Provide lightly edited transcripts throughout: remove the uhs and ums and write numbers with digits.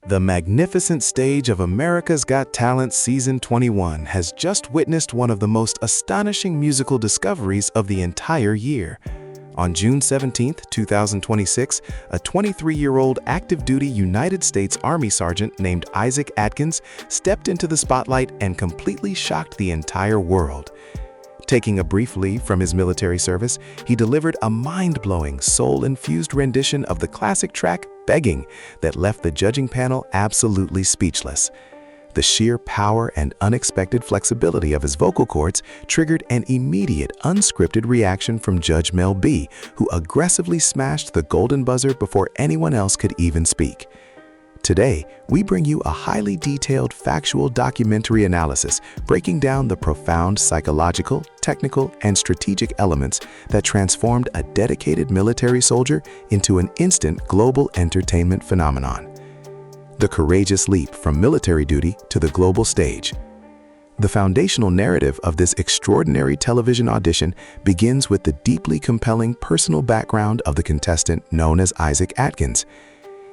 The magnificent stage of America's Got Talent Season 21 has just witnessed one of the most astonishing musical discoveries of the entire year. On June 17, 2026, a 23-year-old active-duty United States Army sergeant named Isaac Atkins stepped into the spotlight and completely shocked the entire world. Taking a brief leave from his military service, he delivered a mind-blowing, soul-infused rendition of the classic track Beggin that left the judging panel absolutely speechless. The sheer power and unexpected flexibility of his vocal cords triggered an immediate, unscripted reaction from Judge Mel B, who aggressively smashed the golden buzzer before anyone else could even speak. Today, we bring you a highly detailed factual documentary analysis breaking down the profound psychological, technical, and strategic elements that transformed a dedicated military soldier into an instant global entertainment phenomenon. The courageous leap from military duty to the global stage. The foundational narrative of this extraordinary television audition begins with the deeply compelling personal background of the contestant known as Isaac Atkins.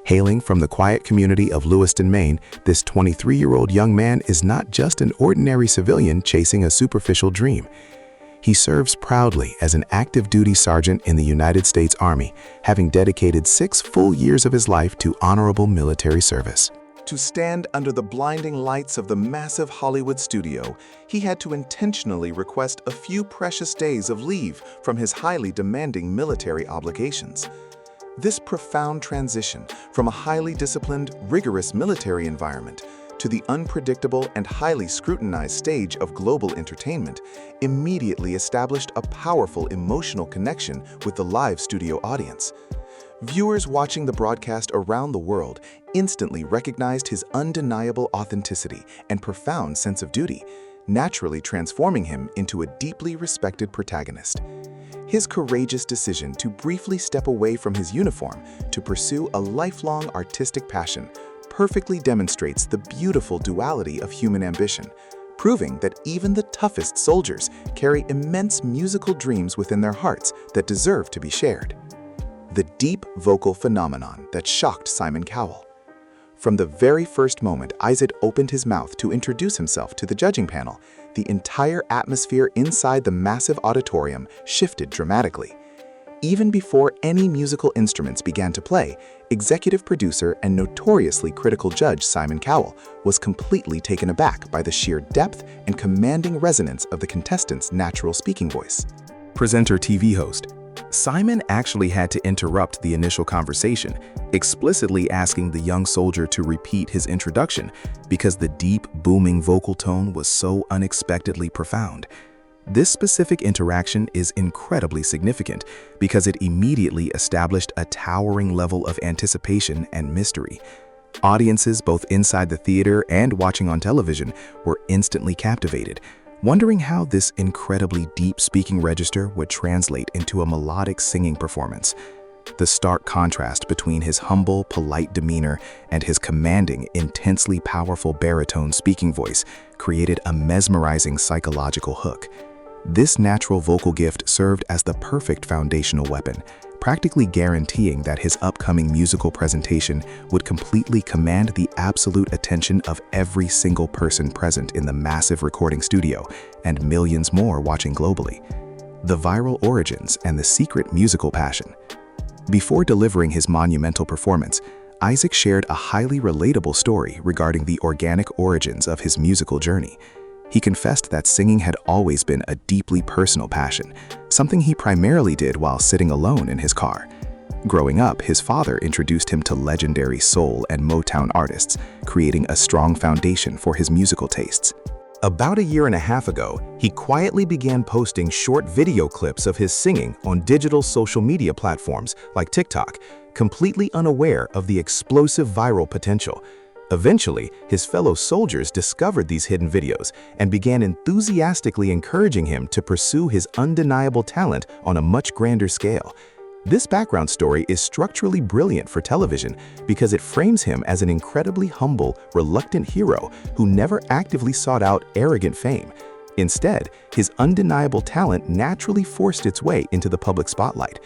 Hailing from the quiet community of Lewiston, Maine, this 23-year-old young man is not just an ordinary civilian chasing a superficial dream. He serves proudly as an active-duty sergeant in the United States Army, having dedicated 6 full years of his life to honorable military service. To stand under the blinding lights of the massive Hollywood studio, he had to intentionally request a few precious days of leave from his highly demanding military obligations. This profound transition from a highly disciplined, rigorous military environment to the unpredictable and highly scrutinized stage of global entertainment immediately established a powerful emotional connection with the live studio audience. Viewers watching the broadcast around the world instantly recognized his undeniable authenticity and profound sense of duty, naturally transforming him into a deeply respected protagonist. His courageous decision to briefly step away from his uniform to pursue a lifelong artistic passion perfectly demonstrates the beautiful duality of human ambition, proving that even the toughest soldiers carry immense musical dreams within their hearts that deserve to be shared. The deep vocal phenomenon that shocked Simon Cowell. From the very first moment Isaac opened his mouth to introduce himself to the judging panel, the entire atmosphere inside the massive auditorium shifted dramatically. Even before any musical instruments began to play, executive producer and notoriously critical judge Simon Cowell was completely taken aback by the sheer depth and commanding resonance of the contestant's natural speaking voice. Presenter TV host. Simon actually had to interrupt the initial conversation, explicitly asking the young soldier to repeat his introduction because the deep, booming vocal tone was so unexpectedly profound. This specific interaction is incredibly significant because it immediately established a towering level of anticipation and mystery. Audiences both inside the theater and watching on television were instantly captivated, wondering how this incredibly deep speaking register would translate into a melodic singing performance. The stark contrast between his humble, polite demeanor and his commanding, intensely powerful baritone speaking voice created a mesmerizing psychological hook. This natural vocal gift served as the perfect foundational weapon, practically guaranteeing that his upcoming musical presentation would completely command the absolute attention of every single person present in the massive recording studio and millions more watching globally. The viral origins and the secret musical passion. Before delivering his monumental performance, Isaac shared a highly relatable story regarding the organic origins of his musical journey. He confessed that singing had always been a deeply personal passion, something he primarily did while sitting alone in his car. Growing up, his father introduced him to legendary soul and Motown artists, creating a strong foundation for his musical tastes. About a year and a half ago, he quietly began posting short video clips of his singing on digital social media platforms like TikTok, completely unaware of the explosive viral potential. Eventually, his fellow soldiers discovered these hidden videos and began enthusiastically encouraging him to pursue his undeniable talent on a much grander scale. This background story is structurally brilliant for television because it frames him as an incredibly humble, reluctant hero who never actively sought out arrogant fame. Instead, his undeniable talent naturally forced its way into the public spotlight.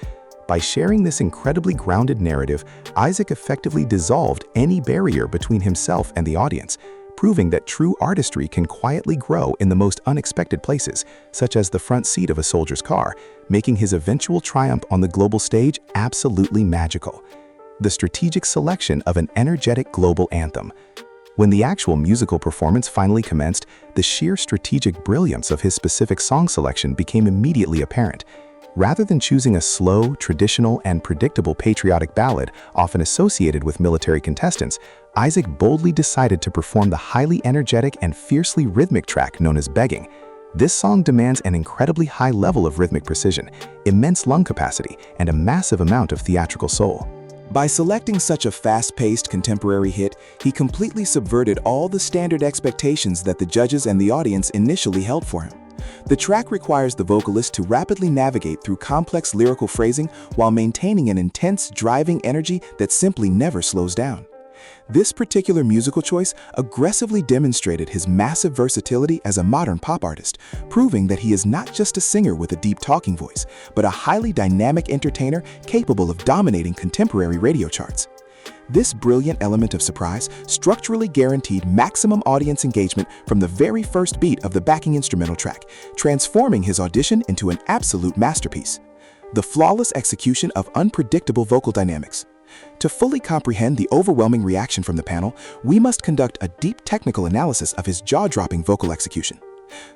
By sharing this incredibly grounded narrative, Isaac effectively dissolved any barrier between himself and the audience, proving that true artistry can quietly grow in the most unexpected places, such as the front seat of a soldier's car, making his eventual triumph on the global stage absolutely magical. The strategic selection of an energetic global anthem. When the actual musical performance finally commenced, the sheer strategic brilliance of his specific song selection became immediately apparent. Rather than choosing a slow, traditional, and predictable patriotic ballad often associated with military contestants, Isaac boldly decided to perform the highly energetic and fiercely rhythmic track known as Beggin. This song demands an incredibly high level of rhythmic precision, immense lung capacity, and a massive amount of theatrical soul. By selecting such a fast-paced contemporary hit, he completely subverted all the standard expectations that the judges and the audience initially held for him. The track requires the vocalist to rapidly navigate through complex lyrical phrasing while maintaining an intense, driving energy that simply never slows down. This particular musical choice aggressively demonstrated his massive versatility as a modern pop artist, proving that he is not just a singer with a deep talking voice, but a highly dynamic entertainer capable of dominating contemporary radio charts. This brilliant element of surprise structurally guaranteed maximum audience engagement from the very first beat of the backing instrumental track, transforming his audition into an absolute masterpiece. The flawless execution of unpredictable vocal dynamics. To fully comprehend the overwhelming reaction from the panel, we must conduct a deep technical analysis of his jaw-dropping vocal execution.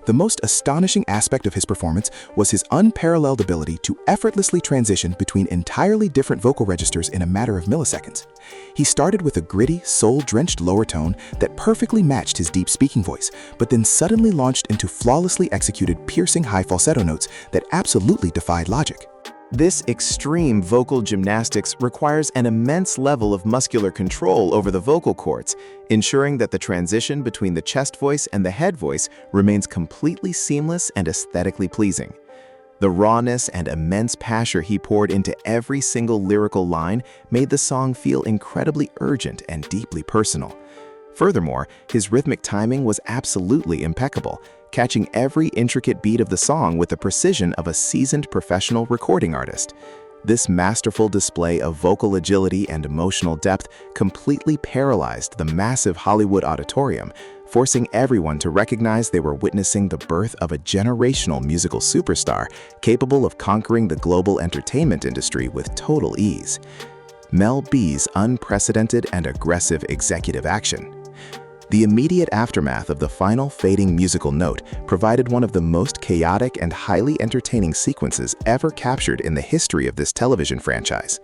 The most astonishing aspect of his performance was his unparalleled ability to effortlessly transition between entirely different vocal registers in a matter of milliseconds. He started with a gritty, soul-drenched lower tone that perfectly matched his deep speaking voice, but then suddenly launched into flawlessly executed piercing high falsetto notes that absolutely defied logic. This extreme vocal gymnastics requires an immense level of muscular control over the vocal cords, ensuring that the transition between the chest voice and the head voice remains completely seamless and aesthetically pleasing. The rawness and immense passion he poured into every single lyrical line made the song feel incredibly urgent and deeply personal. Furthermore, his rhythmic timing was absolutely impeccable, catching every intricate beat of the song with the precision of a seasoned professional recording artist. This masterful display of vocal agility and emotional depth completely paralyzed the massive Hollywood auditorium, forcing everyone to recognize they were witnessing the birth of a generational musical superstar capable of conquering the global entertainment industry with total ease. Mel B's unprecedented and aggressive executive action. The immediate aftermath of the final fading musical note provided one of the most chaotic and highly entertaining sequences ever captured in the history of this television franchise.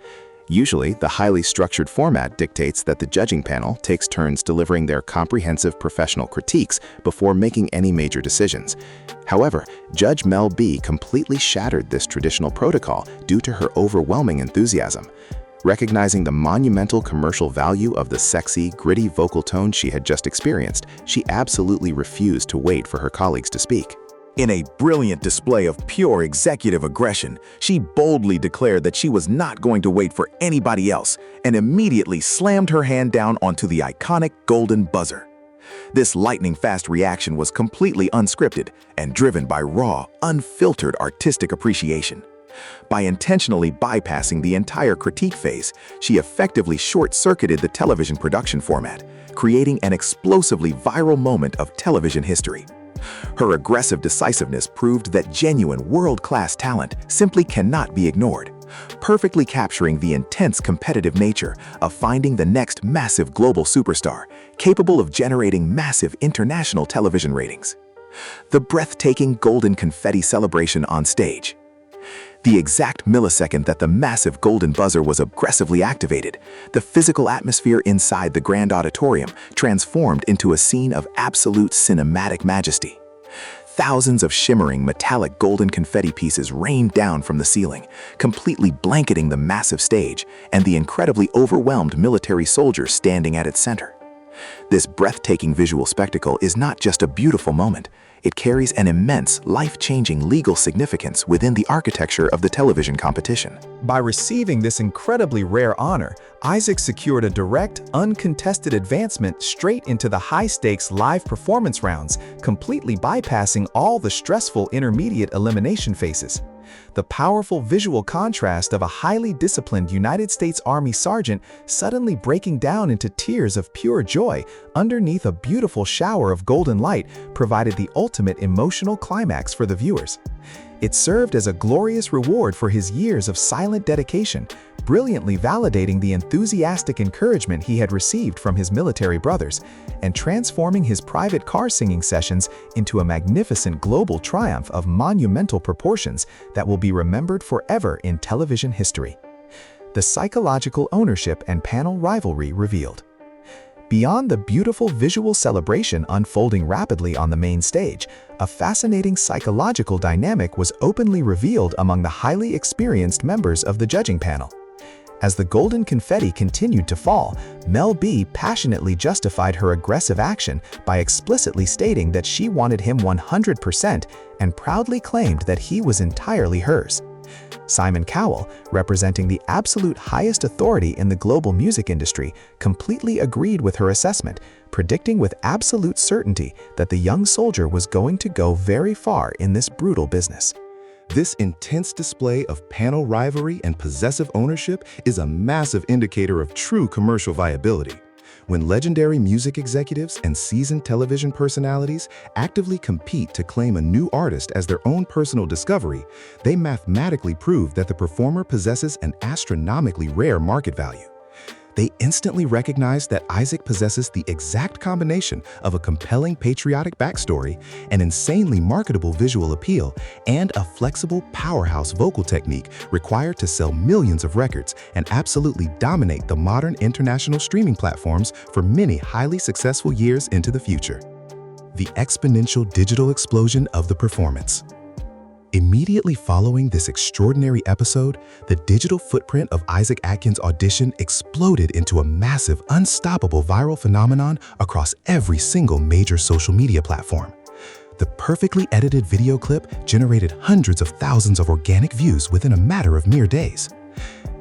Usually, the highly structured format dictates that the judging panel takes turns delivering their comprehensive professional critiques before making any major decisions. However, Judge Mel B completely shattered this traditional protocol due to her overwhelming enthusiasm. Recognizing the monumental commercial value of the sexy, gritty vocal tone she had just experienced, she absolutely refused to wait for her colleagues to speak. In a brilliant display of pure executive aggression, she boldly declared that she was not going to wait for anybody else and immediately slammed her hand down onto the iconic golden buzzer. This lightning-fast reaction was completely unscripted and driven by raw, unfiltered artistic appreciation. By intentionally bypassing the entire critique phase, she effectively short-circuited the television production format, creating an explosively viral moment of television history. Her aggressive decisiveness proved that genuine world-class talent simply cannot be ignored, perfectly capturing the intense competitive nature of finding the next massive global superstar capable of generating massive international television ratings. The breathtaking golden confetti celebration on stage. The exact millisecond that the massive golden buzzer was aggressively activated, the physical atmosphere inside the grand auditorium transformed into a scene of absolute cinematic majesty. Thousands of shimmering metallic golden confetti pieces rained down from the ceiling, completely blanketing the massive stage and the incredibly overwhelmed military soldiers standing at its center. This breathtaking visual spectacle is not just a beautiful moment, it carries an immense, life-changing legal significance within the architecture of the television competition. By receiving this incredibly rare honor, Isaac secured a direct, uncontested advancement straight into the high-stakes live performance rounds, completely bypassing all the stressful intermediate elimination phases. The powerful visual contrast of a highly disciplined United States Army sergeant suddenly breaking down into tears of pure joy underneath a beautiful shower of golden light provided the ultimate emotional climax for the viewers. It served as a glorious reward for his years of silent dedication, brilliantly validating the enthusiastic encouragement he had received from his military brothers, and transforming his private car singing sessions into a magnificent global triumph of monumental proportions that will be remembered forever in television history. The psychological ownership and panel rivalry revealed. Beyond the beautiful visual celebration unfolding rapidly on the main stage, a fascinating psychological dynamic was openly revealed among the highly experienced members of the judging panel. As the golden confetti continued to fall, Mel B passionately justified her aggressive action by explicitly stating that she wanted him 100% and proudly claimed that he was entirely hers. Simon Cowell, representing the absolute highest authority in the global music industry, completely agreed with her assessment, predicting with absolute certainty that the young soldier was going to go very far in this brutal business. This intense display of panel rivalry and possessive ownership is a massive indicator of true commercial viability. When legendary music executives and seasoned television personalities actively compete to claim a new artist as their own personal discovery, they mathematically prove that the performer possesses an astronomically rare market value. They instantly recognize that Isaac possesses the exact combination of a compelling patriotic backstory, an insanely marketable visual appeal, and a flexible powerhouse vocal technique required to sell millions of records and absolutely dominate the modern international streaming platforms for many highly successful years into the future. The exponential digital explosion of the performance. Immediately following this extraordinary episode, the digital footprint of Isaac Atkins' audition exploded into a massive, unstoppable viral phenomenon across every single major social media platform. The perfectly edited video clip generated hundreds of thousands of organic views within a matter of mere days.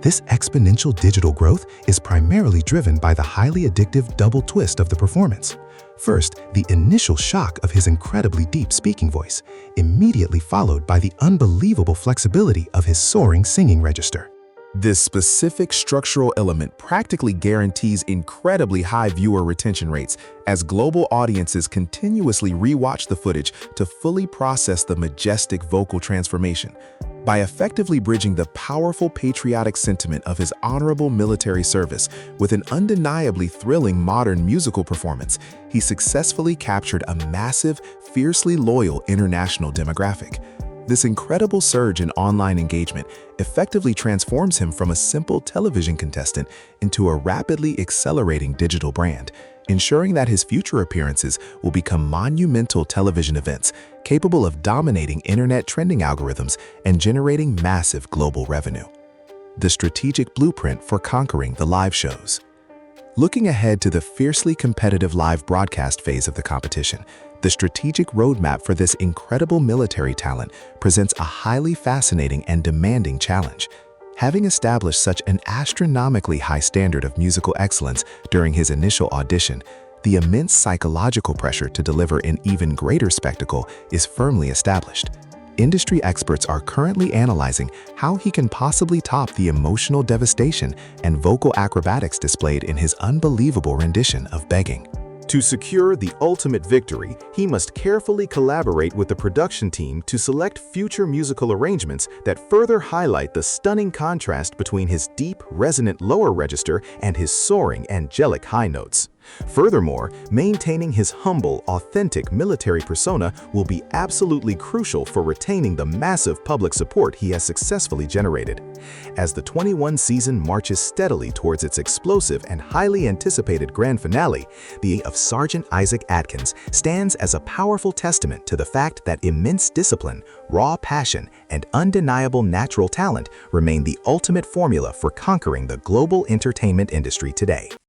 This exponential digital growth is primarily driven by the highly addictive double twist of the performance. First, the initial shock of his incredibly deep speaking voice, immediately followed by the unbelievable flexibility of his soaring singing register. This specific structural element practically guarantees incredibly high viewer retention rates as global audiences continuously rewatch the footage to fully process the majestic vocal transformation. By effectively bridging the powerful patriotic sentiment of his honorable military service with an undeniably thrilling modern musical performance, he successfully captured a massive, fiercely loyal international demographic. This incredible surge in online engagement effectively transforms him from a simple television contestant into a rapidly accelerating digital brand, ensuring that his future appearances will become monumental television events capable of dominating internet trending algorithms and generating massive global revenue. The strategic blueprint for conquering the live shows. Looking ahead to the fiercely competitive live broadcast phase of the competition, the strategic roadmap for this incredible military talent presents a highly fascinating and demanding challenge. Having established such an astronomically high standard of musical excellence during his initial audition, the immense psychological pressure to deliver an even greater spectacle is firmly established. Industry experts are currently analyzing how he can possibly top the emotional devastation and vocal acrobatics displayed in his unbelievable rendition of Beggin. To secure the ultimate victory, he must carefully collaborate with the production team to select future musical arrangements that further highlight the stunning contrast between his deep, resonant lower register and his soaring, angelic high notes. Furthermore, maintaining his humble, authentic military persona will be absolutely crucial for retaining the massive public support he has successfully generated. As the 21 season marches steadily towards its explosive and highly anticipated grand finale, the of Sergeant Isaac Atkins stands as a powerful testament to the fact that immense discipline, raw passion, and undeniable natural talent remain the ultimate formula for conquering the global entertainment industry today.